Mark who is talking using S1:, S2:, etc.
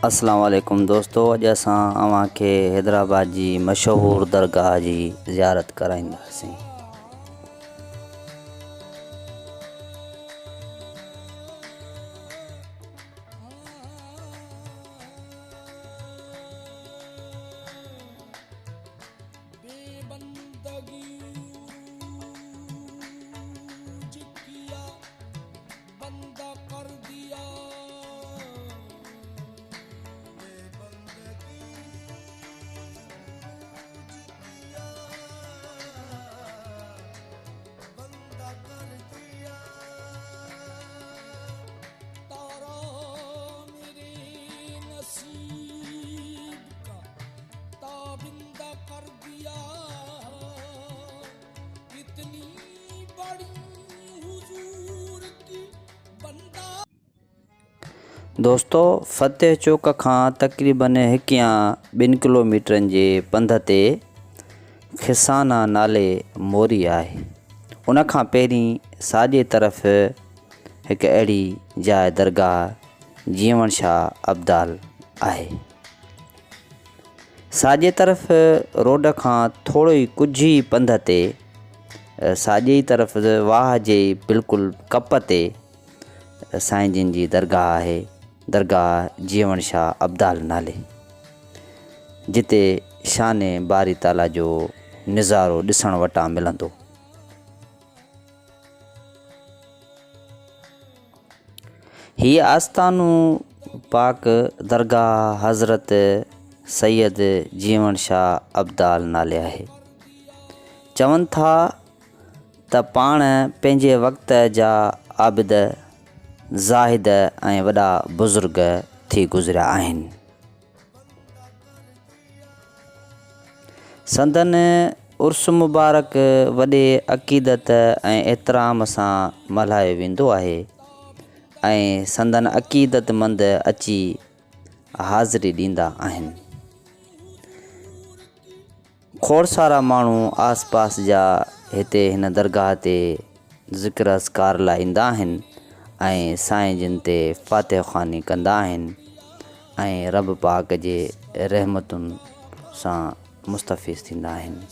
S1: अस्सलाम वालेकुम दोस्तों, अॼु असां अव्हांखे हैदराबाद जी मशहूरु दरगाह जी ज़ियारत कराईंदासीं। दोस्तों, फतेह चौक खां तक़रीबन 1 या 2 किलोमीटरनि जे पंध ते खिसाना नाले मोरी आहे। उन खां पहिरीं साॼे तरफ़ हिकु अहिड़ी जाइ दरगाह जीवन शाह अब्दाल आहे। साॼे तरफ़ रोड खां थोरो ई कुझु ई पंध ते साॼे तरफ़ वाह जे बिल्कुलु कप ते साईं जिन जी दरगाह आहे, दरगाह जीवन शाह अब्दाल नाले, जिते शान बारी ताला जो नज़ारो ॾिसण वटां मिलंदो। हीअ आस्थानु पाक दरगाह हज़रत सैयद जीवन शाह अब्दाल नाले आहे। चवनि था त पाण पंहिंजे वक़्त जा आबिद, ज़ाहिद ऐं वॾा बुज़ुर्ग थी गुज़रिया आहिनि। संदन उर्स मुबारक वॾे अक़ीदत ऐं एतिराम सां मल्हायो वेंदो आहे ऐं संदन अक़ीदतमंद अची हाज़िरी ॾींदा आहिनि। खोड़ सारा माण्हू आस पास जा हिते हिन दरगाह ते ज़िक्र अस्कार लाइ ईंदा आहिनि ऐं साईं जिन ते फ़ातिह ख़्वानी कंदा आहिनि ऐं रब पाक जे रहमतुनि सां मुस्तफ़िज़ थींदा आहिनि।